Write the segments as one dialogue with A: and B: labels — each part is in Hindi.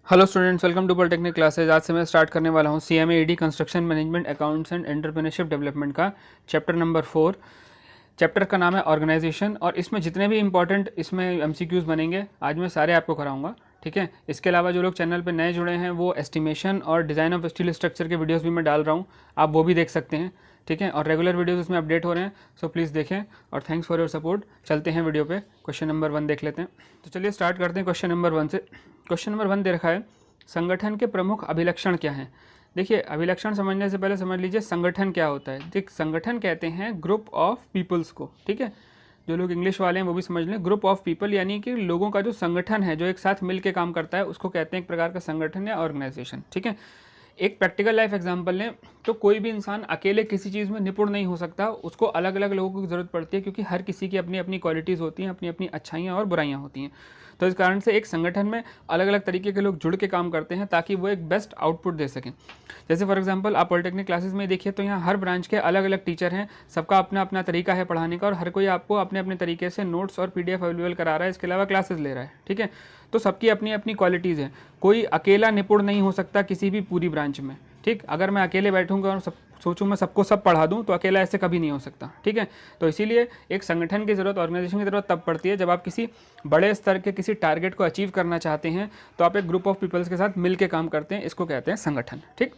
A: Hello students, welcome to polytechnic classes. आज से मैं स्टार्ट करने वाला हूँ CMA ED construction management accounts and entrepreneurship development का चैप्टर नंबर 4। चैप्टर का नाम है ऑर्गेनाइजेशन और इसमें जितने भी इंपॉर्टेंट इसमें MCQs बनेंगे आज मैं सारे आपको कराऊंगा। ठीक है, इसके अलावा जो लोग चैनल पे नए जुड़े हैं वो एस्टिमेशन और डिज़ाइन ऑफ स्टील स्ट्रक्चर के वीडियोस भी मैं डाल रहा हूँ, आप वो भी देख सकते हैं। ठीक है, और रेगुलर वीडियोस इसमें अपडेट हो रहे हैं, सो प्लीज़ देखें और थैंक्स फॉर योर सपोर्ट। चलते हैं वीडियो पे, क्वेश्चन नंबर 1 देख लेते हैं। तो चलिए स्टार्ट करते हैं क्वेश्चन नंबर 1 से। क्वेश्चन नंबर 1 दे रखा है, संगठन के प्रमुख अभिलक्षण क्या हैं। देखिए, अभिलक्षण समझने से पहले समझ लीजिए संगठन क्या होता है। देख, संगठन कहते हैं ग्रुप ऑफ पीपल्स को। ठीक है, जो लोग इंग्लिश वाले हैं वो भी समझ लें, ग्रुप ऑफ पीपल यानी कि लोगों का जो संगठन है, जो एक साथ मिल के काम करता है, उसको कहते हैं एक प्रकार का संगठन या ऑर्गेनाइजेशन। ठीक है, एक प्रैक्टिकल लाइफ एग्जांपल लें तो कोई भी इंसान अकेले किसी चीज़ में निपुण नहीं हो सकता, उसको अलग अलग लोगों की ज़रूरत पड़ती है, क्योंकि हर किसी की अपनी अपनी क्वालिटीज़ होती हैं, अपनी अपनी अच्छाइयाँ और बुराइयाँ होती हैं। तो इस कारण से एक संगठन में अलग अलग तरीके के लोग जुड़ के काम करते हैं ताकि वो एक बेस्ट आउटपुट दे सकें। जैसे फॉर एग्जांपल आप पॉलिटेक्निक क्लासेस में देखिए तो यहाँ हर ब्रांच के अलग अलग टीचर हैं, सबका अपना अपना तरीका है पढ़ाने का और हर कोई आपको अपने अपने तरीके से नोट्स और PDF अवेलेबल करा रहा है, इसके अलावा क्लासेस ले रहा है। ठीक है, तो सबकी अपनी अपनी क्वालिटीज़ हैं, कोई अकेला निपुण नहीं हो सकता किसी भी पूरी ब्रांच में। ठीक, अगर मैं अकेले बैठूंगा और सोचूं मैं सबको सब पढ़ा दूं तो अकेला ऐसे कभी नहीं हो सकता। ठीक है, तो इसीलिए एक संगठन की ज़रूरत, ऑर्गेनाइजेशन की ज़रूरत तब पड़ती है जब आप किसी बड़े स्तर के किसी टारगेट को अचीव करना चाहते हैं, तो आप एक ग्रुप ऑफ पीपल्स के साथ मिल के काम करते हैं, इसको कहते हैं संगठन। ठीक,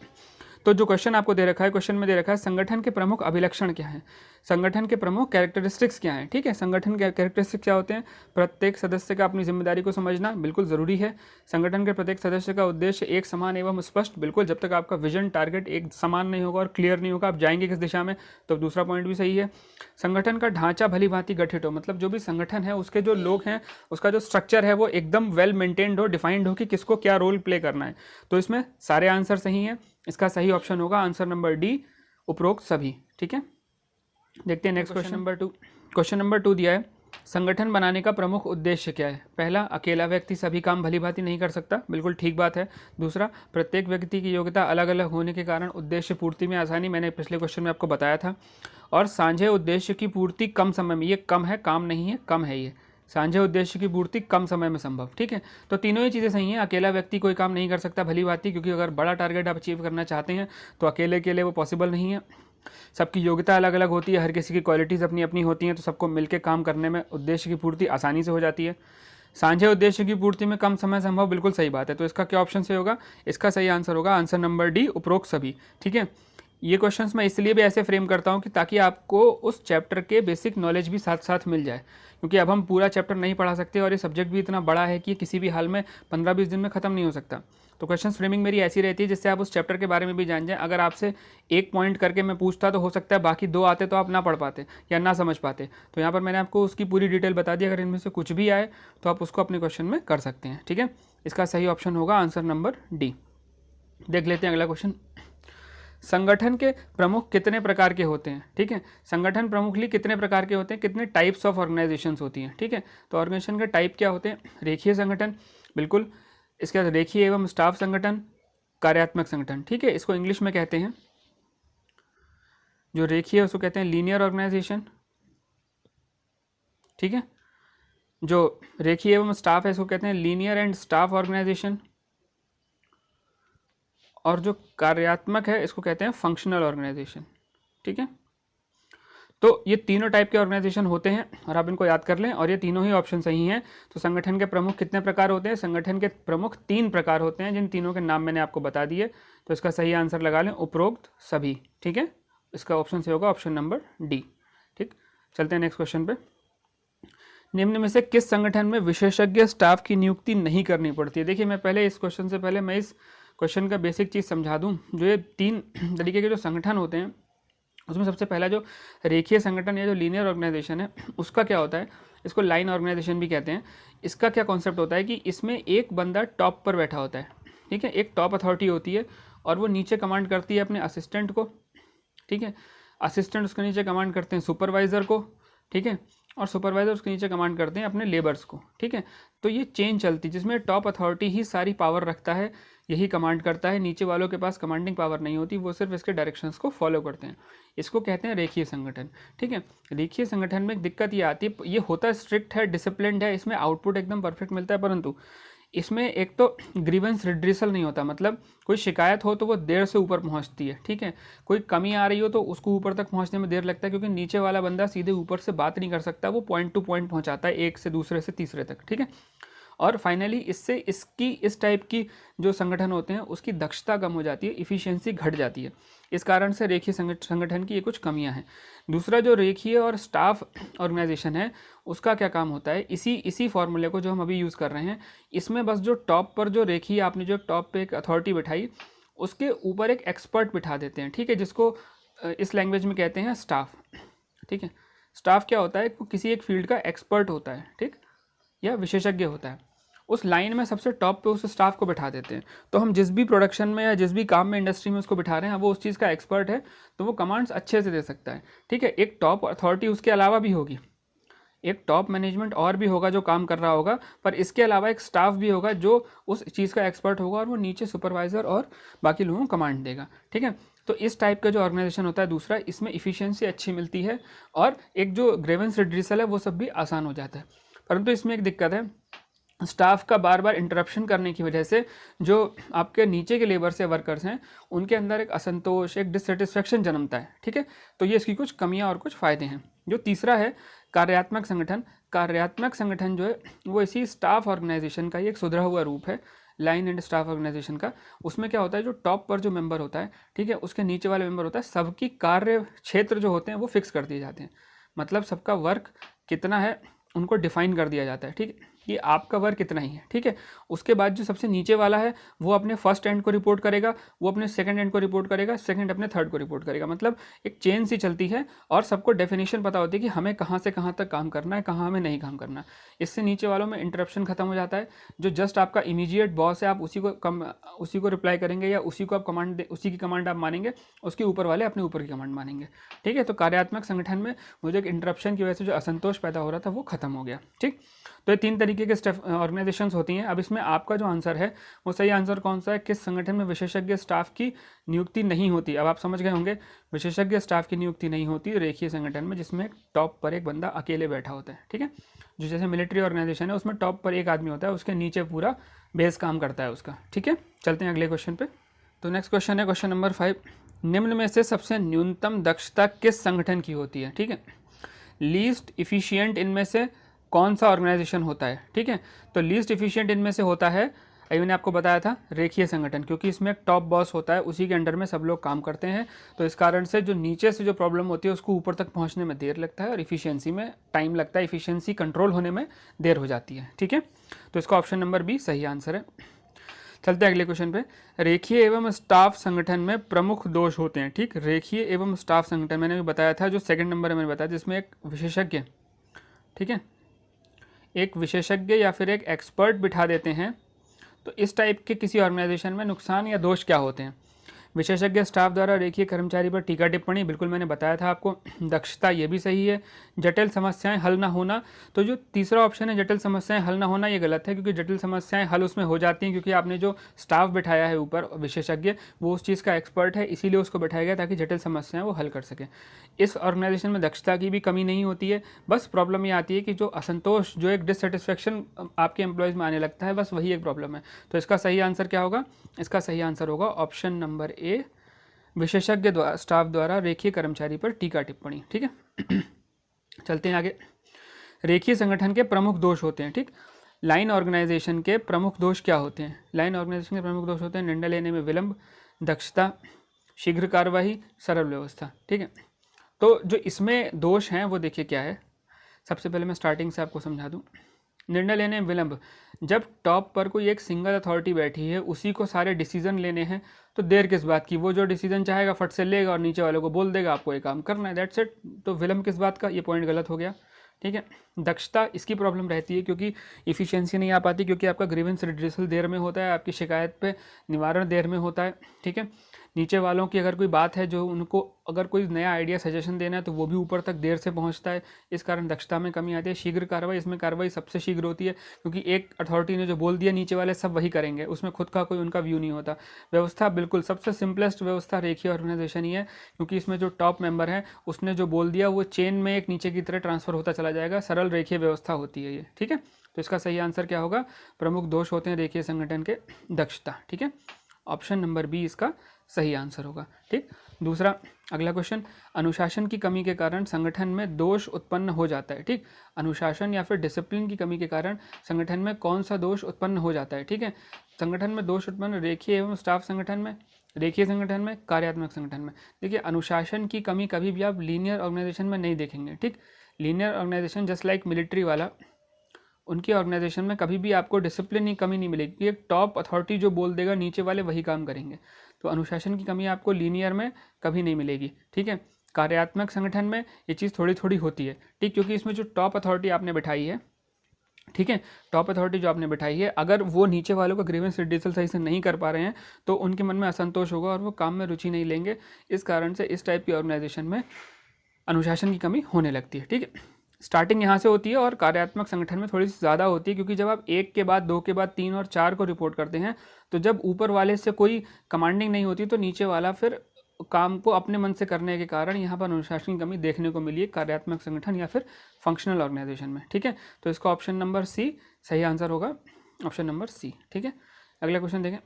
A: तो जो क्वेश्चन आपको दे रखा है, क्वेश्चन में दे रखा है संगठन के प्रमुख अभिलक्षण क्या हैं, संगठन के प्रमुख कैरेक्टरिस्टिक्स क्या हैं। ठीक है, संगठन के कैरेक्टरिस्टिक्स क्या होते हैं। प्रत्येक सदस्य का अपनी जिम्मेदारी को समझना बिल्कुल ज़रूरी है। संगठन के प्रत्येक सदस्य का उद्देश्य एक समान एवं स्पष्ट, बिल्कुल जब तक आपका विजन टारगेट एक समान नहीं होगा और क्लियर नहीं होगा आप जाएंगे किस दिशा में, तो दूसरा पॉइंट भी सही है। संगठन का ढांचा भली भांति गठित हो, मतलब जो भी संगठन है उसके जो लोग हैं उसका जो स्ट्रक्चर है वो एकदम वेल मेंटेन्ड हो, डिफाइंड हो कि किसको क्या रोल प्ले करना है। तो इसमें सारे आंसर सही हैं, इसका सही ऑप्शन होगा आंसर नंबर डी, उपरोक्त सभी। ठीक है, देखते हैं next question number 2। Question number 2 दिया है, संगठन बनाने का प्रमुख उद्देश्य क्या है। पहला, अकेला व्यक्ति सभी काम भली भांति नहीं कर सकता, बिल्कुल ठीक बात है। दूसरा, प्रत्येक व्यक्ति की योग्यता अलग अलग होने के कारण उद्देश्य पूर्ति में आसानी, मैंने पिछले क्वेश्चन में आपको बताया था। और साझे उद्देश्य की पूर्ति कम समय में, ये कम है, काम नहीं है, कम है ये, साझे उद्देश्य की पूर्ति कम समय में संभव। ठीक है, तो तीनों ही चीज़ें सही हैं। अकेला व्यक्ति कोई काम नहीं कर सकता भली भांति, क्योंकि अगर बड़ा टारगेट आप अचीव करना चाहते हैं तो अकेले के लिए वो पॉसिबल नहीं है। सबकी योग्यता अलग अलग होती है, हर किसी की क्वालिटीज़ अपनी अपनी होती हैं, तो सबको मिलकर काम करने में उद्देश्य की पूर्ति आसानी से हो जाती है। साझे उद्देश्य की पूर्ति में कम समय संभव, बिल्कुल सही बात है। तो इसका क्या ऑप्शन से होगा, इसका सही आंसर होगा आंसर नंबर डी, उपरोक्त सभी। ठीक है, ये क्वेश्चंस मैं इसलिए भी ऐसे फ्रेम करता हूँ कि ताकि आपको उस चैप्टर के बेसिक नॉलेज भी साथ साथ मिल जाए, क्योंकि अब हम पूरा चैप्टर नहीं पढ़ा सकते और ये सब्जेक्ट भी इतना बड़ा है कि किसी भी हाल में 15-20 दिन में ख़त्म नहीं हो सकता। तो क्वेश्चन फ्रेमिंग मेरी ऐसी रहती है जिससे आप उस चैप्टर के बारे में भी जान जाएं। अगर आपसे एक पॉइंट करके मैं पूछता तो हो सकता है बाकी 2 आते तो आप ना पढ़ पाते या ना समझ पाते, तो यहाँ पर मैंने आपको उसकी पूरी डिटेल बता दी। अगर इनमें से कुछ भी आए तो आप उसको अपने क्वेश्चन में कर सकते हैं। ठीक है, इसका सही ऑप्शन होगा आंसर नंबर डी। देख लेते हैं अगला क्वेश्चन, संगठन के प्रमुख कितने प्रकार के होते हैं। ठीक है, संगठन प्रमुखली कितने प्रकार के होते हैं, कितने टाइप्स ऑफ ऑर्गेनाइजेशंस होती हैं। ठीक है, तो ऑर्गेनाइजेशन के टाइप क्या होते हैं, रेखीय संगठन, बिल्कुल, इसके बाद रेखीय एवं स्टाफ संगठन, कार्यात्मक संगठन। ठीक है, इसको इंग्लिश में कहते हैं, जो रेखीय है उसको कहते हैं लीनियर ऑर्गेनाइजेशन। ठीक है, जो रेखीय एवं स्टाफ है इसको कहते हैं लीनियर एंड स्टाफ ऑर्गेनाइजेशन, और जो कार्यात्मक है इसको कहते हैं फंक्शनल ऑर्गेनाइजेशन। ठीक है, तो ये तीनों टाइप के ऑर्गेनाइजेशन होते हैं और आप इनको याद कर लें, और ये तीनों ही ऑप्शन सही हैं। तो संगठन के प्रमुख कितने प्रकार होते हैं, संगठन के प्रमुख 3 प्रकार होते हैं, जिन तीनों के नाम मैंने आपको बता दिए। तो इसका सही आंसर लगा लें उपरोक्त सभी। ठीक है, इसका ऑप्शन से होगा ऑप्शन नंबर डी। ठीक, चलते हैं नेक्स्ट क्वेश्चन पे। निम्न में से किस संगठन में विशेषज्ञ स्टाफ की नियुक्ति नहीं करनी पड़ती है। देखिए, मैं पहले इस क्वेश्चन से पहले मैं इस क्वेश्चन का बेसिक चीज़ समझा दूं। जो ये 3 तरीके के जो संगठन होते हैं उसमें सबसे पहला जो रेखीय संगठन या जो लीनियर ऑर्गेनाइजेशन है उसका क्या होता है, इसको लाइन ऑर्गेनाइजेशन भी कहते हैं। इसका क्या कॉन्सेप्ट होता है कि इसमें एक बंदा टॉप पर बैठा होता है। ठीक है, एक टॉप अथॉरिटी होती है और वो नीचे कमांड करती है अपने असिस्टेंट को। ठीक है, असिस्टेंट उसके नीचे कमांड करते हैं सुपरवाइज़र को। ठीक है, और सुपरवाइजर उसके नीचे कमांड करते हैं अपने लेबर्स को। ठीक है, तो ये चेन चलती जिसमें टॉप अथॉरिटी ही सारी पावर रखता है, यही कमांड करता है, नीचे वालों के पास कमांडिंग पावर नहीं होती, वो सिर्फ इसके डायरेक्शंस को फॉलो करते हैं। इसको कहते हैं रेखीय संगठन। ठीक है, रेखीय संगठन में एक दिक्कत ये आती है, ये होता स्ट्रिक्ट है, डिसिप्लिन्ड है, इसमें आउटपुट एकदम परफेक्ट मिलता है, परंतु इसमें एक तो ग्रीवेंस रिड्रेसल नहीं होता, मतलब कोई शिकायत हो तो वो देर से ऊपर पहुंचती है, ठीक है। कोई कमी आ रही हो तो उसको ऊपर तक पहुंचने में देर लगता है, क्योंकि नीचे वाला बंदा सीधे ऊपर से बात नहीं कर सकता, वो पॉइंट टू पॉइंट पहुंचाता है, एक से दूसरे से तीसरे तक, ठीक है। और फाइनली इससे इसकी इस टाइप की जो संगठन होते हैं उसकी दक्षता कम हो जाती है, इफ़िशियंसी घट जाती है। इस कारण से रेखीय संगठन की ये कुछ कमियां हैं। दूसरा जो रेखीय और स्टाफ ऑर्गेनाइजेशन है उसका क्या काम होता है, इसी फॉर्मूले को जो हम अभी यूज़ कर रहे हैं, इसमें बस जो टॉप पर जो रेखीय आपने जो टॉप पे एक अथॉरिटी बिठाई उसके ऊपर एक एक्सपर्ट बिठा देते हैं, ठीक है, जिसको इस लैंग्वेज में कहते हैं स्टाफ, ठीक है। स्टाफ क्या होता है, किसी एक फील्ड का एक्सपर्ट होता है, ठीक, या विशेषज्ञ होता है। उस लाइन में सबसे टॉप पे उस स्टाफ को बिठा देते हैं। तो हम जिस भी प्रोडक्शन में या जिस भी काम में इंडस्ट्री में उसको बिठा रहे हैं, वो उस चीज़ का एक्सपर्ट है, तो वो कमांड्स अच्छे से दे सकता है, ठीक है। एक टॉप अथॉरिटी उसके अलावा भी होगी, एक टॉप मैनेजमेंट और भी होगा जो काम कर रहा होगा, पर इसके अलावा एक स्टाफ भी होगा जो उस चीज़ का एक्सपर्ट होगा, और वो नीचे सुपरवाइज़र और बाकी लोगों को कमांड देगा, ठीक है। तो इस टाइप का जो ऑर्गेनाइजेशन होता है दूसरा, इसमें इफ़िशियंसी अच्छी मिलती है और एक जो ग्रेवेंस रिड्रेसल है वो सब भी आसान हो जाता है। परंतु इसमें एक दिक्कत है, स्टाफ का बार बार इंटरप्शन करने की वजह से जो आपके नीचे के लेबर्स या वर्कर्स हैं उनके अंदर एक असंतोष, एक डिससेटिस्फैक्शन जन्मता है, ठीक है। तो ये इसकी कुछ कमियां और कुछ फ़ायदे हैं। जो तीसरा है कार्यात्मक संगठन। कार्यात्मक संगठन जो है वो इसी स्टाफ ऑर्गेनाइजेशन का ही एक सुधरा हुआ रूप है, लाइन एंड स्टाफ ऑर्गेनाइजेशन का। उसमें क्या होता है, जो टॉप पर जो मेंबर होता है, ठीक है, उसके नीचे वाले मेंबर होता है, सबकी कार्य क्षेत्र जो होते हैं वो फिक्स कर दिए जाते हैं। मतलब सबका वर्क कितना है उनको डिफाइन कर दिया जाता है, ठीक है, कि आपका वर्क कितना ही है, ठीक है। उसके बाद जो सबसे नीचे वाला है वो अपने फर्स्ट एंड को रिपोर्ट करेगा, वो अपने सेकंड एंड को रिपोर्ट करेगा, सेकंड अपने थर्ड को रिपोर्ट करेगा। मतलब एक चेन सी चलती है और सबको डेफिनेशन पता होती है कि हमें कहाँ से कहाँ तक काम करना है, कहाँ हमें नहीं काम करना। इससे नीचे वालों में इंटरप्शन खत्म हो जाता है। जो जस्ट आपका इमीडिएट बॉस है आप उसी को रिप्लाई करेंगे या उसी को आप कमांड उसी की कमांड आप मानेंगे, उसके ऊपर वाले अपने ऊपर की कमांड मानेंगे, ठीक है। तो कार्यात्मक संगठन में मुझे एक इंटरप्शन की वजह से जो असंतोष पैदा हो रहा था वो खत्म हो गया, ठीक। तो ये 3 तरीके के स्टाफ ऑर्गेनाइजेशंस होती हैं। अब इसमें आपका जो आंसर है वो सही आंसर कौन सा है, किस संगठन में विशेषज्ञ स्टाफ की नियुक्ति नहीं होती। अब आप समझ गए होंगे, विशेषज्ञ स्टाफ की नियुक्ति नहीं होती रेखीय संगठन में, जिसमें टॉप पर एक बंदा अकेले बैठा होता है, ठीक है। जो जैसे मिलिट्री ऑर्गेनाइजेशन है उसमें टॉप पर एक आदमी होता है, उसके नीचे पूरा बेस काम करता है उसका, ठीक है। चलते हैं अगले क्वेश्चन पे। तो नेक्स्ट क्वेश्चन है क्वेश्चन नंबर 5, निम्न में से सबसे न्यूनतम दक्षता किस संगठन की होती है, ठीक है। लीस्ट इफिशियंट इनमें से कौन सा ऑर्गेनाइजेशन होता है, ठीक है। तो लीस्ट इफिशियंट इनमें से होता है, अभी मैंने आपको बताया था, रेखीय संगठन, क्योंकि इसमें एक टॉप बॉस होता है, उसी के अंडर में सब लोग काम करते हैं। तो इस कारण से जो नीचे से जो प्रॉब्लम होती है उसको ऊपर तक पहुंचने में देर लगता है और इफिशियंसी में टाइम लगता है, इफिशियंसी कंट्रोल होने में देर हो जाती है, ठीक है। तो इसका ऑप्शन नंबर बी सही आंसर है। चलते हैं अगले क्वेश्चन पे। रेखीय एवं स्टाफ संगठन में प्रमुख दोष होते हैं, ठीक। रेखीय एवं स्टाफ संगठन मैंने भी बताया था, जो सेकंड नंबर है मैंने बताया, जिसमें एक विशेषज्ञ, ठीक है, एक विशेषज्ञ या फिर एक एक्सपर्ट बिठा देते हैं। तो इस टाइप के किसी ऑर्गेनाइजेशन में नुकसान या दोष क्या होते हैं। विशेषज्ञ स्टाफ द्वारा रेखीय कर्मचारी पर टीका टिप्पणी, बिल्कुल मैंने बताया था आपको। दक्षता, ये भी सही है। जटिल समस्याएं हल ना होना, तो जो तीसरा ऑप्शन है जटिल समस्याएं हल ना होना, ये गलत है, क्योंकि जटिल समस्याएं हल उसमें हो जाती हैं, क्योंकि आपने जो स्टाफ बिठाया है ऊपर विशेषज्ञ, वो उस चीज़ का एक्सपर्ट है, इसीलिए उसको बिठाया गया ताकि जटिल समस्याएं वो हल कर सके। इस ऑर्गेनाइजेशन में दक्षता की भी कमी नहीं होती है, बस प्रॉब्लम ये आती है कि जो असंतोष, जो एक डिससेटिस्फेक्शन आपके एम्प्लॉयज़ में आने लगता है, बस वही एक प्रॉब्लम है। तो इसका सही आंसर क्या होगा, इसका सही आंसर होगा ऑप्शन नंबर ए, विशेषज्ञ स्टाफ द्वारा रेखीय कर्मचारी पर टीका टिप्पणी, ठीक है। चलते हैं आगे। रेखीय संगठन के प्रमुख दोष होते हैं, ठीक। लाइन ऑर्गेनाइजेशन के प्रमुख दोष क्या होते हैं। लाइन ऑर्गेनाइजेशन के प्रमुख दोष होते हैं निर्णय लेने में विलंब, दक्षता, शीघ्र कार्यवाही, सरल व्यवस्था, ठीक है। तो जो इसमें दोष हैं वो देखिए क्या है। सबसे पहले मैं स्टार्टिंग से आपको समझा दूँ। निर्णय लेने में विलंब, जब टॉप पर कोई एक सिंगल अथॉरिटी बैठी है, उसी को सारे डिसीजन लेने हैं, तो देर किस बात की, वो जो डिसीजन चाहेगा फट से लेगा और नीचे वालों को बोल देगा आपको ये काम करना है, दैट्स इट। तो विलंब किस बात का, ये पॉइंट गलत हो गया, ठीक है। दक्षता, इसकी प्रॉब्लम रहती है क्योंकि इफ़िशियंसी नहीं आ पाती, क्योंकि आपका ग्रीवेंस रिड्रेसल देर में होता है, आपकी शिकायत पे निवारण देर में होता है, ठीक है। नीचे वालों की अगर कोई बात है जो उनको अगर कोई नया आइडिया सजेशन देना है तो वो भी ऊपर तक देर से पहुंचता है, इस कारण दक्षता में कमी आती है। शीघ्र कार्रवाई, इसमें कार्रवाई सबसे शीघ्र होती है, क्योंकि एक अथॉरिटी ने जो बोल दिया नीचे वाले सब वही करेंगे, उसमें खुद का कोई उनका व्यू नहीं होता। व्यवस्था, बिल्कुल सबसे सिंपलेस्ट व्यवस्था रेखीय ऑर्गेनाइजेशन ही है, क्योंकि इसमें जो टॉप मेंबर है उसने जो बोल दिया वो चेन में एक नीचे की तरह ट्रांसफर होता चला जाएगा, सरल रेखीय व्यवस्था होती है ये, ठीक है। तो इसका सही आंसर क्या होगा? प्रमुख दोष होते हैं रेखीय संगठन के दक्षता। ठीक है, ऑप्शन नंबर बी इसका सही आंसर होगा। ठीक, दूसरा अगला क्वेश्चन, अनुशासन की कमी के कारण संगठन में दोष उत्पन्न हो जाता है। ठीक, अनुशासन या फिर डिसिप्लिन की कमी के कारण संगठन में कौन सा दोष उत्पन्न हो जाता है? ठीक है, संगठन में दोष उत्पन्न रेखीय एवं स्टाफ संगठन में, रेखीय संगठन में, कार्यात्मक संगठन में। देखिए, अनुशासन की कमी कभी भी आप लीनियर ऑर्गेनाइजेशन में नहीं देखेंगे। ठीक, linear organization just like military वाला, उनकी ऑर्गेनाइजेशन में कभी भी आपको डिसिप्लिन की कमी नहीं मिलेगी। एक टॉप अथॉरिटी जो बोल देगा नीचे वाले वही काम करेंगे। तो अनुशासन की कमी आपको लीनियर में कभी नहीं मिलेगी। ठीक है, कार्यात्मक संगठन में ये चीज़ थोड़ी थोड़ी होती है। ठीक, क्योंकि इसमें जो टॉप अथॉरिटी आपने बैठाई है, ठीक है, टॉप अथॉरिटी जो आपने बैठाई है, अगर वो नीचे वालों का ग्रीवेंस रिड्यूसल सही से नहीं कर पा रहे हैं तो उनके मन में असंतोष होगा और वो काम में रुचि नहीं लेंगे। इस कारण से इस टाइप की ऑर्गेनाइजेशन में अनुशासन की कमी होने लगती है। ठीक है, स्टार्टिंग यहाँ से होती है और कार्यात्मक संगठन में थोड़ी सी ज़्यादा होती है, क्योंकि जब आप 1 के बाद 2 के बाद 3 और 4 को रिपोर्ट करते हैं तो जब ऊपर वाले से कोई कमांडिंग नहीं होती तो नीचे वाला फिर काम को अपने मन से करने के कारण यहाँ पर अनुशासन की कमी देखने को मिली है कार्यात्मक संगठन या फिर फंक्शनल ऑर्गेनाइजेशन में। ठीक है, तो इसका ऑप्शन नंबर सी सही आंसर होगा, ऑप्शन नंबर सी। ठीक है, अगला क्वेश्चन देखें,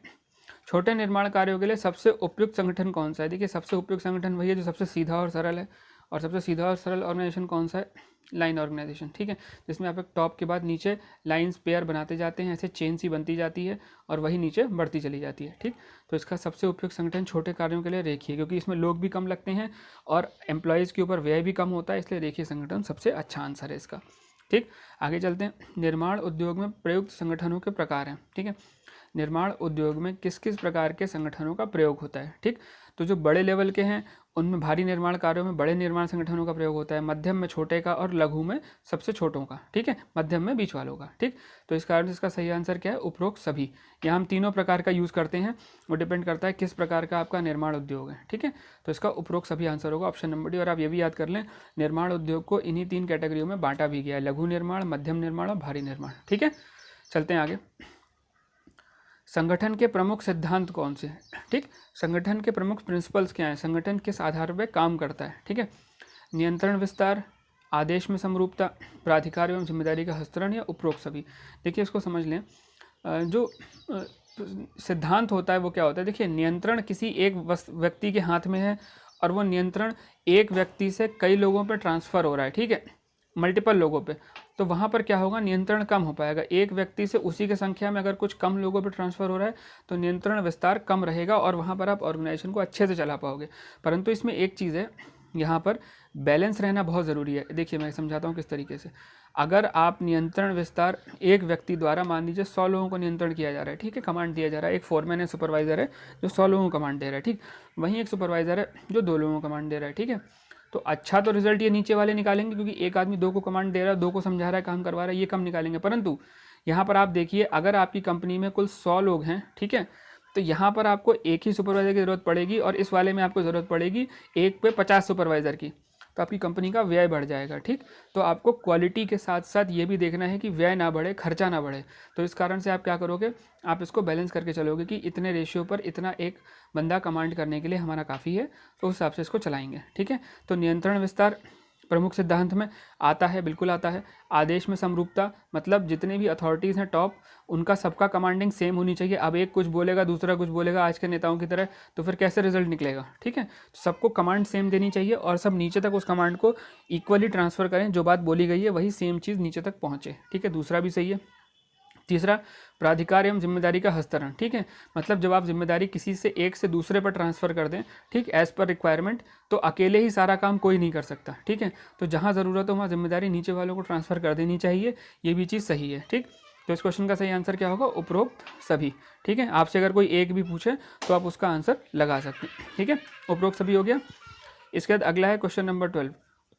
A: छोटे निर्माण कार्यों के लिए सबसे उपयुक्त संगठन कौन सा है? देखिए, सबसे उपयुक्त संगठन वही है जो सबसे सीधा और सरल है, और सबसे सीधा और सरल ऑर्गेनाइजेशन कौन सा है? Line organisation. ठीक है, जिसमें आप एक टॉप के बाद नीचे लाइंस पेयर बनाते जाते हैं, ऐसे चेन सी बनती जाती है और वही नीचे बढ़ती चली जाती है। ठीक, तो इसका सबसे उपयुक्त संगठन छोटे कार्यों के लिए रेखीय, क्योंकि इसमें लोग भी कम लगते हैं और एम्प्लॉयज़ के ऊपर व्यय भी कम होता है, इसलिए रेखीय संगठन सबसे अच्छा आंसर है इसका। ठीक, आगे चलते हैं, निर्माण उद्योग में प्रयुक्त संगठनों के प्रकार हैं। ठीक है, निर्माण उद्योग में किस किस प्रकार के संगठनों का प्रयोग होता है? ठीक, तो जो बड़े लेवल के हैं उनमें भारी निर्माण कार्यों में बड़े निर्माण संगठनों का प्रयोग होता है, मध्यम में छोटे का और लघु में सबसे छोटों का। ठीक है, मध्यम में बीच वालों का। ठीक, तो इस कारण इसका सही आंसर क्या है? उपरोक्त सभी। यहाँ हम तीनों प्रकार का यूज़ करते हैं, वो डिपेंड करता है किस प्रकार का आपका निर्माण उद्योग है। ठीक है, तो इसका उपरोक्त सभी आंसर होगा, ऑप्शन नंबर डी। और आप ये भी याद कर लें, निर्माण उद्योग को इन्हीं 3 कैटेगरियों में बांटा भी गया है, लघु निर्माण, मध्यम निर्माण और भारी निर्माण। ठीक है, चलते हैं आगे। संगठन के प्रमुख सिद्धांत कौन से हैं? ठीक, संगठन के प्रमुख प्रिंसिपल्स क्या हैं? संगठन किस आधार पर काम करता है? ठीक है, नियंत्रण विस्तार, आदेश में समरूपता, प्राधिकार एवं जिम्मेदारी का हस्तांतरण या उपरोक्त सभी। देखिए, इसको समझ लें, जो सिद्धांत होता है वो क्या होता है? देखिए, नियंत्रण किसी एक व्यक्ति के हाथ में है और वो नियंत्रण एक व्यक्ति से कई लोगों पर ट्रांसफ़र हो रहा है। ठीक है, मल्टीपल लोगों पे, तो वहाँ पर क्या होगा? नियंत्रण कम हो पाएगा। एक व्यक्ति से उसी के संख्या में अगर कुछ कम लोगों पे ट्रांसफ़र हो रहा है तो नियंत्रण विस्तार कम रहेगा और वहाँ पर आप ऑर्गेनाइजेशन को अच्छे से चला पाओगे। परंतु इसमें एक चीज़ है, यहाँ पर बैलेंस रहना बहुत ज़रूरी है। देखिए, मैं समझाता हूँ किस तरीके से। अगर आप नियंत्रण विस्तार एक व्यक्ति द्वारा, मान लीजिए 100 लोगों को नियंत्रण किया जा रहा है, ठीक है, कमांड दिया जा रहा है, एक फोरमैन है, सुपरवाइज़र है जो 100 लोगों को कमांड दे रहा है, ठीक, वहीं एक सुपरवाइज़र है जो 2 लोगों को कमांड दे रहा है। ठीक है, तो अच्छा तो रिजल्ट ये नीचे वाले निकालेंगे, क्योंकि एक आदमी 2 को कमांड दे रहा है, 2 को समझा रहा है, काम करवा रहा है, ये कम निकालेंगे। परंतु यहाँ पर आप देखिए, अगर आपकी कंपनी में कुल 100 लोग हैं, ठीक है, तो यहाँ पर आपको एक ही सुपरवाइज़र की ज़रूरत पड़ेगी और इस वाले में आपको ज़रूरत पड़ेगी एक पे 50 सुपरवाइज़र की, तो आपकी कंपनी का व्यय बढ़ जाएगा। ठीक, तो आपको क्वालिटी के साथ साथ ये भी देखना है कि व्यय ना बढ़े, खर्चा ना बढ़े। तो इस कारण से आप क्या करोगे? आप इसको बैलेंस करके चलोगे कि इतने रेशियो पर इतना एक बंदा कमांड करने के लिए हमारा काफ़ी है, तो उस हिसाब से इसको चलाएंगे। ठीक है, तो नियंत्रण विस्तार प्रमुख सिद्धांत में आता है, बिल्कुल आता है। आदेश में समरूपता, मतलब जितने भी अथॉरिटीज़ हैं टॉप, उनका सबका कमांडिंग सेम होनी चाहिए। अब एक कुछ बोलेगा, दूसरा कुछ बोलेगा आज के नेताओं की तरह, तो फिर कैसे रिजल्ट निकलेगा? ठीक है, सबको कमांड सेम देनी चाहिए और सब नीचे तक उस कमांड को इक्वली ट्रांसफ़र करें, जो बात बोली गई है वही सेम चीज़ नीचे तक पहुँचे। ठीक है, दूसरा भी सही है। तीसरा, प्राधिकार एवं जिम्मेदारी का हस्तांतरण। ठीक है, मतलब जब आप जिम्मेदारी किसी से एक से दूसरे पर ट्रांसफ़र कर दें, ठीक, एज़ पर रिक्वायरमेंट, तो अकेले ही सारा काम कोई नहीं कर सकता। ठीक है, तो जहाँ ज़रूरत हो वहाँ जिम्मेदारी नीचे वालों को ट्रांसफ़र कर देनी चाहिए, ये भी चीज़ सही है। ठीक, तो इस क्वेश्चन का सही आंसर क्या होगा? उपरोक्त सभी। ठीक है, आपसे अगर कोई एक भी पूछे तो आप उसका आंसर लगा सकते हैं। ठीक है, उपरोक्त सभी हो गया। इसके बाद अगला है क्वेश्चन नंबर 12,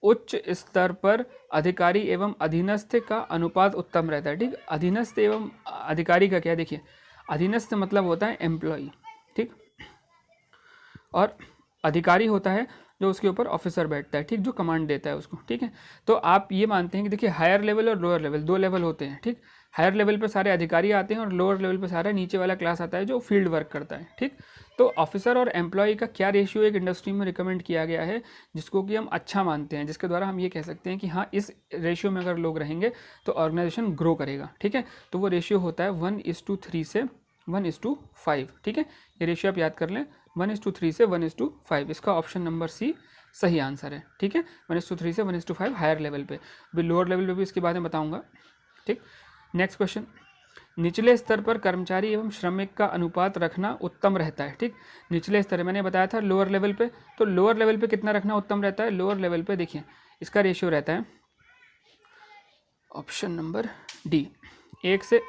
A: उच्च स्तर पर अधिकारी एवं अधीनस्थ का अनुपात उत्तम रहता है। ठीक, अधीनस्थ एवं अधिकारी का क्या? देखिए, अधीनस्थ मतलब होता है एम्प्लॉय, ठीक, और अधिकारी होता है जो उसके ऊपर ऑफिसर बैठता है, ठीक, जो कमांड देता है उसको। ठीक है, तो आप ये मानते हैं कि देखिए हायर लेवल और लोअर लेवल 2 लेवल होते हैं। ठीक, हायर लेवल पे सारे अधिकारी आते हैं और लोअर लेवल पे सारा नीचे वाला क्लास आता है जो फील्ड वर्क करता है। ठीक, तो ऑफिसर और एम्प्लॉय का क्या रेशियो एक इंडस्ट्री में रिकमेंड किया गया है जिसको कि हम अच्छा मानते हैं, जिसके द्वारा हम ये कह सकते हैं कि हाँ इस रेशियो में अगर लोग रहेंगे तो ऑर्गेनाइजेशन ग्रो करेगा। ठीक है, तो वो रेशियो होता है 1:3 से 1:5। ठीक है, ये रेशियो आप याद कर लें, 1:3 से 1:5। इसका ऑप्शन नंबर सी सही आंसर है। ठीक है, 1:3 से 1:5 हायर लेवल पे, अभी लोअर लेवल पे भी इसके बारे में बताऊंगा। ठीक, नेक्स्ट क्वेश्चन, निचले स्तर पर कर्मचारी एवं श्रमिक का अनुपात रखना उत्तम रहता है। ठीक, निचले स्तर मैंने बताया था लोअर लेवल पे, तो लोअर लेवल पे कितना रखना उत्तम रहता है? लोअर लेवल पे देखिए इसका रेशियो रहता है ऑप्शन नंबर डी 1 से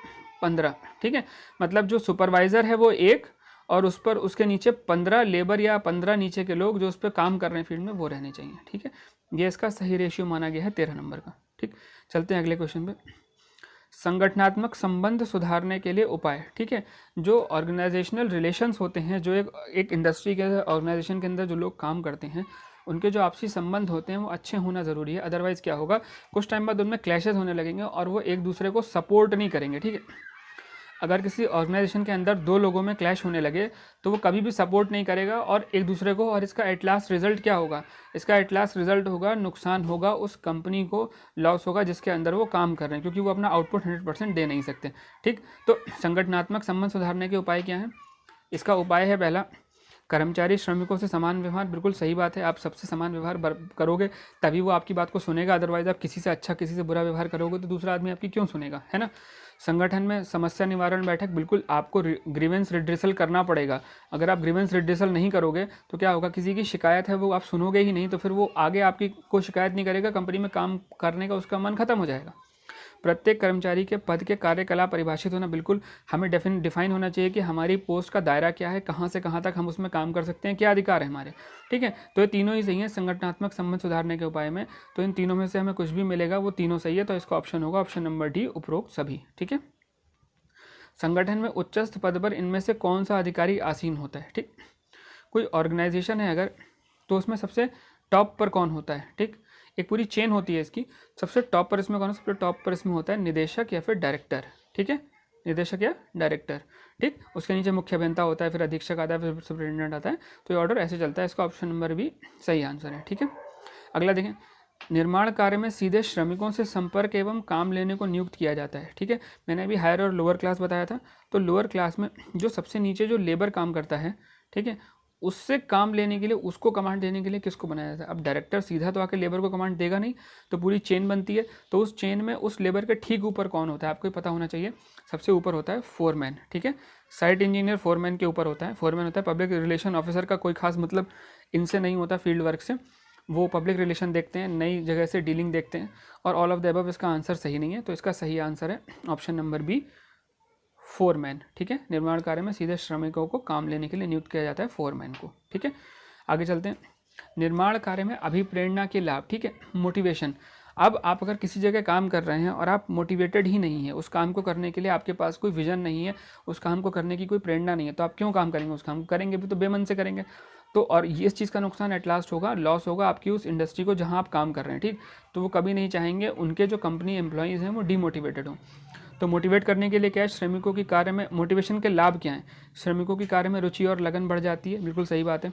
A: 15। ठीक है, मतलब जो सुपरवाइज़र है वो 1 और उस पर उसके नीचे 15 लेबर या 15 नीचे के लोग जो उस पर काम कर रहे हैं फील्ड में वो रहने चाहिए। ठीक है, ये इसका सही रेशियो माना गया है 13 नंबर का। ठीक, चलते हैं अगले क्वेश्चन पे। संगठनात्मक संबंध सुधारने के लिए उपाय। ठीक है, जो ऑर्गेनाइजेशनल रिलेशंस होते हैं, जो एक इंडस्ट्री के ऑर्गेनाइजेशन के अंदर जो लोग काम करते हैं उनके जो आपसी संबंध होते हैं वो अच्छे होना ज़रूरी है। अदरवाइज़ क्या होगा, कुछ टाइम बाद उनमें क्लैशेस होने लगेंगे और वो एक दूसरे को सपोर्ट नहीं करेंगे। ठीक है, अगर किसी ऑर्गेनाइजेशन के अंदर दो लोगों में क्लैश होने लगे तो वो कभी भी सपोर्ट नहीं करेगा और एक दूसरे को, और इसका एट लास्ट रिजल्ट क्या होगा? इसका एट लास्ट रिजल्ट होगा नुकसान होगा, उस कंपनी को लॉस होगा जिसके अंदर वो काम कर रहे हैं, क्योंकि वो अपना आउटपुट 100% दे नहीं सकते। ठीक, तो संगठनात्मक संबंध सुधारने के उपाय क्या हैं? इसका उपाय है पहला, कर्मचारी श्रमिकों से समान व्यवहार। बिल्कुल सही बात है, आप सबसे समान व्यवहार करोगे तभी वो आपकी बात को सुनेगा, अदरवाइज आप किसी से अच्छा किसी से बुरा व्यवहार करोगे तो दूसरा आदमी आपकी क्यों सुनेगा, है ना। संगठन में समस्या निवारण बैठक, बिल्कुल आपको ग्रीवेंस रिड्रेसल करना पड़ेगा। अगर आप ग्रीवेंस रिड्रेसल नहीं करोगे तो क्या होगा, किसी की शिकायत है वो आप सुनोगे ही नहीं तो फिर वो आगे आपकी कोई शिकायत नहीं करेगा, कंपनी में काम करने का उसका मन खत्म हो जाएगा। प्रत्येक कर्मचारी के पद के कार्यकलाप परिभाषित होना, बिल्कुल हमें डिफाइन होना चाहिए कि हमारी पोस्ट का दायरा क्या है, कहाँ से कहाँ तक हम उसमें काम कर सकते हैं, क्या अधिकार है हमारे। ठीक है, तो ये तीनों ही सही है संगठनात्मक संबंध सुधारने के उपाय में। तो इन तीनों में से हमें कुछ भी मिलेगा वो तीनों सही है, तो इसका ऑप्शन होगा ऑप्शन नंबर डी, उपरोक्त सभी। ठीक है, संगठन में उच्चस्थ पद पर इनमें से कौन सा अधिकारी आसीन होता है? ठीक, कोई ऑर्गेनाइजेशन है अगर तो उसमें सबसे टॉप पर कौन होता है? ठीक, एक पूरी चेन होती है इसकी, सबसे टॉप पर इसमें कौन है? सबसे टॉप पर इसमें होता है निदेशक या फिर डायरेक्टर। ठीक है, निदेशक या डायरेक्टर। ठीक, उसके नीचे मुख्य अभियंता होता है, फिर अधीक्षक आता है, फिर सुपरिटेंडेंट आता है। तो ये ऑर्डर ऐसे चलता है, इसका ऑप्शन नंबर भी सही आंसर है। ठीक है, अगला देखें, निर्माण कार्य में सीधे श्रमिकों से संपर्क एवं काम लेने को नियुक्त किया जाता है। ठीक है, मैंने अभी हायर और लोअर क्लास बताया था, तो लोअर क्लास में जो सबसे नीचे जो लेबर काम करता है, ठीक है, उससे काम लेने के लिए, उसको कमांड देने के लिए किसको बनाया जाता है? अब डायरेक्टर सीधा तो आके लेबर को कमांड देगा नहीं, तो पूरी चेन बनती है। तो उस चेन में उस लेबर के ठीक ऊपर कौन होता है आपको पता होना चाहिए। सबसे ऊपर होता है फोरमैन। ठीक है, साइट इंजीनियर फोरमैन के ऊपर होता है। फोरमैन होता है पब्लिक रिलेशन ऑफिसर का कोई खास मतलब इनसे नहीं होता, फील्ड वर्क से। वो पब्लिक रिलेशन देखते हैं, नई जगह से डीलिंग देखते हैं। और ऑल ऑफ द अबव इसका आंसर सही नहीं है, तो इसका सही आंसर है ऑप्शन नंबर बी, फोरमैन। ठीक है, निर्माण कार्य में सीधे श्रमिकों को काम लेने के लिए नियुक्त किया जाता है फोरमैन को। ठीक है, आगे चलते हैं, निर्माण कार्य में अभिप्रेरणा के लाभ। ठीक है, मोटिवेशन। अब आप अगर किसी जगह काम कर रहे हैं और आप मोटिवेटेड ही नहीं है उस काम को करने के लिए, आपके पास कोई विजन नहीं है, उस काम को करने की कोई प्रेरणा नहीं है, तो आप क्यों काम करेंगे? उस काम को करेंगे भी तो बेमन से करेंगे। तो और ये इस चीज़ का नुकसान एट लास्ट होगा, लॉस होगा आपकी उस इंडस्ट्री को जहाँ आप काम कर रहे हैं। ठीक, तो वो कभी नहीं चाहेंगे उनके जो कंपनी एम्प्लॉयज़ हैं वो डीमोटिवेटेड हों। तो मोटिवेट करने के लिए क्या है, श्रमिकों की कार्य में मोटिवेशन के लाभ क्या हैं? श्रमिकों की कार्य में रुचि और लगन बढ़ जाती है, बिल्कुल सही बात है।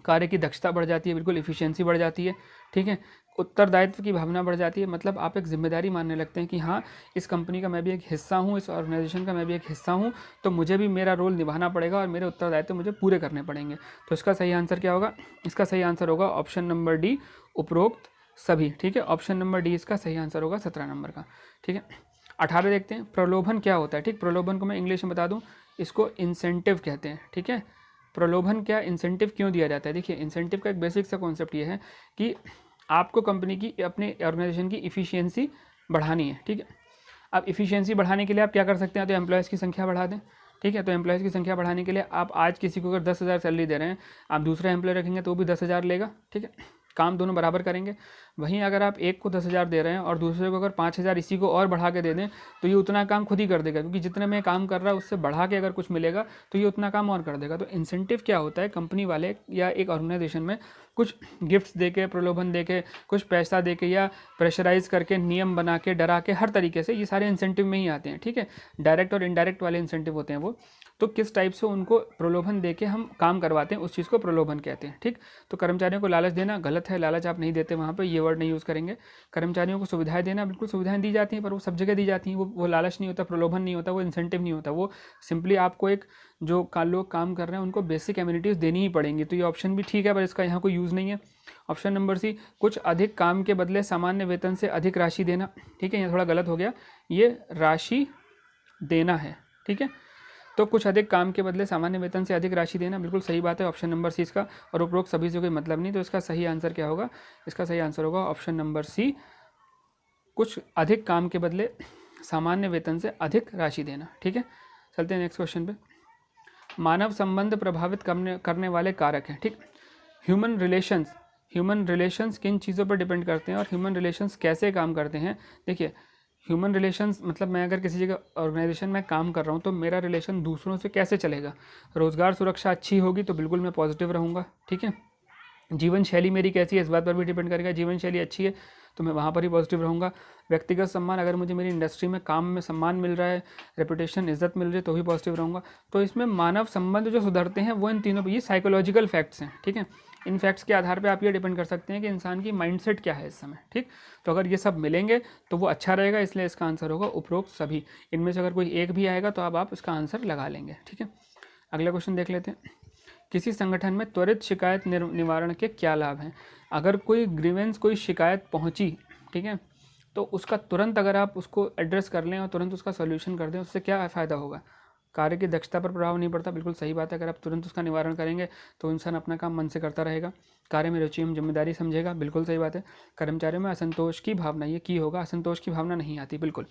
A: कार्य की दक्षता बढ़ जाती है, बिल्कुल इफिशियंसी बढ़ जाती है। ठीक है, उत्तरदायित्व की भावना बढ़ जाती है, मतलब आप एक जिम्मेदारी मानने लगते हैं कि हाँ इस कंपनी का मैं भी एक हिस्सा हूँ, इस ऑर्गेनाइजेशन का मैं भी एक हिस्सा हूँ, तो मुझे भी मेरा रोल निभाना पड़ेगा और मेरे उत्तरदायित्व मुझे पूरे करने पड़ेंगे। तो इसका सही आंसर क्या होगा? इसका सही आंसर होगा ऑप्शन नंबर डी, उपरोक्त सभी। ठीक है, ऑप्शन नंबर डी इसका सही आंसर होगा 17 नंबर का। ठीक है, 18 देखते हैं, प्रलोभन क्या होता है? ठीक, प्रलोभन को मैं इंग्लिश में बता दूं, इसको इंसेंटिव कहते हैं। ठीक है, प्रलोभन क्या, इंसेंटिव क्यों दिया जाता है? देखिए, इंसेंटिव का एक बेसिक सा कॉन्सेप्ट ये है कि आपको कंपनी की, अपने ऑर्गेनाइजेशन की इफ़िशियंसी बढ़ानी है। ठीक है, अब इफ़िशियंसी बढ़ाने के लिए आप क्या कर सकते हैं? तो एम्प्लॉयज़ की संख्या बढ़ा दें। ठीक है, तो एम्प्लॉयज़ की संख्या बढ़ाने के लिए आप आज किसी को अगर 10,000 सैलरी दे रहे हैं, आप दूसरा एम्प्लॉय रखेंगे तो वो भी 10,000 लेगा। ठीक है, काम दोनों बराबर करेंगे। वहीं अगर आप एक को 10,000 दे रहे हैं और दूसरे को अगर 5,000 इसी को और बढ़ा के दे दें तो ये उतना काम खुद ही कर देगा, क्योंकि जितने में काम कर रहा है उससे बढ़ा के अगर कुछ मिलेगा तो ये उतना काम और कर देगा। तो इंसेंटिव क्या होता है, कंपनी वाले या एक ऑर्गेनाइजेशन में कुछ गिफ्ट्स दे के, प्रलोभन दे के, कुछ पैसा दे के या प्रेशराइज करके, नियम बना के, डरा के, हर तरीके से ये सारे इंसेंटिव में ही आते हैं। ठीक है, डायरेक्ट और इनडायरेक्ट वाले इंसेंटिव होते हैं वो। तो किस टाइप से उनको प्रलोभन दे के हम काम करवाते हैं उस चीज़ को प्रलोभन कहते हैं। ठीक, तो कर्मचारियों को लालच देना गलत है, लालच आप नहीं देते, वहाँ पर ये वर्ड नहीं यूज़ करेंगे। कर्मचारियों को सुविधाएं देना, बिल्कुल सुविधाएं दी जाती हैं, पर वो सब जगह दी जाती हैं, वो लालच नहीं होता, प्रलोभन नहीं होता, वो इंसेंटिव नहीं होता, वो सिंपली आपको एक जो लोग काम कर रहे हैं उनको बेसिक एमिनिटीज़ देनी ही पड़ेंगी। तो ये ऑप्शन भी ठीक है, पर इसका यहाँ कोई यूज़ नहीं है। ऑप्शन नंबर सी, कुछ अधिक काम के बदले सामान्य वेतन से अधिक राशि देना। ठीक है, ये थोड़ा गलत हो गया, ये राशि देना है। ठीक है, तो कुछ अधिक काम के बदले सामान्य वेतन से अधिक राशि देना, बिल्कुल सही बात है ऑप्शन नंबर सी इसका। और उपरोक्त सभी से कोई मतलब नहीं, तो इसका सही आंसर क्या होगा, इसका सही आंसर होगा ऑप्शन नंबर सी, कुछ अधिक काम के बदले सामान्य वेतन से अधिक राशि देना। ठीक है, चलते हैं नेक्स्ट क्वेश्चन पे। मानव संबंध प्रभावित करने वाले कारक हैं। ठीक, ह्यूमन रिलेशंस किन चीज़ों पर डिपेंड करते हैं और ह्यूमन रिलेशंस कैसे काम करते हैं। देखिए, ह्यूमन रिलेशंस मतलब मैं अगर किसी जगह ऑर्गेनाइजेशन में काम कर रहा हूँ तो मेरा रिलेशन दूसरों से कैसे चलेगा। रोज़गार सुरक्षा अच्छी होगी तो बिल्कुल मैं पॉजिटिव रहूँगा। ठीक है, जीवन शैली मेरी कैसी है इस बात पर भी डिपेंड करेगा। जीवन शैली अच्छी है तो मैं वहाँ पर ही पॉजिटिव रहूँगा। व्यक्तिगत सम्मान, अगर मुझे मेरी इंडस्ट्री में काम में सम्मान मिल रहा है, रेपुटेशन, इज्जत मिल रही है, तो भी पॉजिटिव रहूँगा। तो इसमें मानव संबंध जो सुधरते हैं वो इन तीनों पर, ये साइकोलॉजिकल फैक्ट्स हैं। ठीक है, इन फैक्ट्स के आधार पे आप ये डिपेंड कर सकते हैं कि इंसान की माइंडसेट क्या है इस समय। ठीक, तो अगर ये सब मिलेंगे तो वो अच्छा रहेगा, इसलिए इसका आंसर होगा उपरोक्त सभी। इनमें से अगर कोई एक भी आएगा तो अब आप इसका आंसर लगा लेंगे। ठीक है, अगला क्वेश्चन देख लेते हैं। किसी संगठन में त्वरित शिकायत निवारण के क्या लाभ हैं। अगर कोई ग्रीवेंस, कोई शिकायत पहुंची, ठीक है, तो उसका तुरंत अगर आप उसको एड्रेस कर लें और तुरंत उसका सॉल्यूशन कर दें, उससे क्या फ़ायदा होगा। कार्य की दक्षता पर प्रभाव नहीं पड़ता, बिल्कुल सही बात है। अगर आप तुरंत उसका निवारण करेंगे तो इंसान अपना काम मन से करता रहेगा, कार्य में रुचि एवं जिम्मेदारी समझेगा, बिल्कुल सही बात है। कर्मचारियों में असंतोष की भावना, ये की होगा, असंतोष की भावना नहीं आती, बिल्कुल।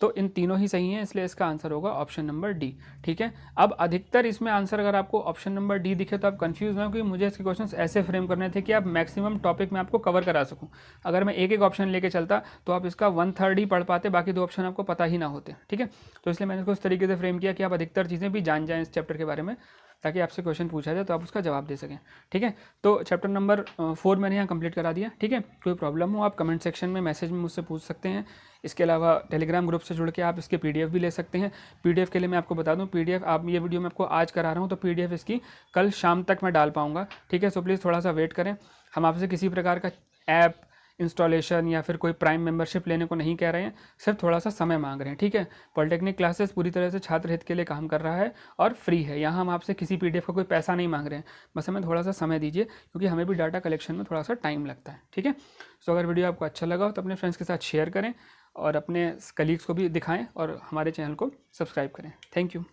A: तो इन तीनों ही सही हैं, इसलिए इसका आंसर होगा ऑप्शन नंबर डी। ठीक है, अब अधिकतर इसमें आंसर अगर आपको ऑप्शन नंबर डी दिखे तो आप कंफ्यूज ना हो, क्योंकि मुझे इसके क्वेश्चंस ऐसे फ्रेम करने थे कि आप मैक्सिमम टॉपिक में आपको कवर करा सकूं। अगर मैं एक एक ऑप्शन लेके चलता तो आप इसका 1/3 ही पढ़ पाते, बाकी 2 ऑप्शन आपको पता ही ना होते। ठीक है, तो इसलिए मैंने इसको इस तरीके से फ्रेम किया कि आप अधिकतर चीज़ें भी जान जाएँ इस चैप्टर के बारे में, ताकि आपसे क्वेश्चन पूछा जाए तो आप उसका जवाब दे सकें। ठीक है, तो चैप्टर नंबर 4 मैंने यहाँ कंप्लीट करा दिया। ठीक है, कोई प्रॉब्लम हो आप कमेंट सेक्शन में मैसेज में मुझसे पूछ सकते हैं। इसके अलावा टेलीग्राम ग्रुप से जुड़ के आप इसके PDF भी ले सकते हैं। PDF के लिए मैं आपको बता दूं, PDF आप ये वीडियो मैं आपको आज करा रहा हूँ तो PDF इसकी कल शाम तक मैं डाल पाऊँगा। ठीक है, सो प्लीज़ थोड़ा सा वेट करें। हम आपसे किसी प्रकार का ऐप इंस्टॉलेशन या फिर कोई प्राइम मेंबरशिप लेने को नहीं कह रहे हैं, सिर्फ थोड़ा सा समय मांग रहे हैं। ठीक है, पॉलिटेक्निक क्लासेस पूरी तरह से छात्र हित के लिए काम कर रहा है और फ्री है। यहाँ हम आपसे किसी PDF का कोई पैसा नहीं मांग रहे हैं, बस हमें थोड़ा सा समय दीजिए, क्योंकि हमें भी डाटा कलेक्शन में थोड़ा सा टाइम लगता है। ठीक है, सो अगर वीडियो आपको अच्छा लगा हो तो अपने फ्रेंड्स के साथ शेयर करें और अपने कलीग्स को भी दिखाएं और हमारे चैनल को सब्सक्राइब करें। Thank you.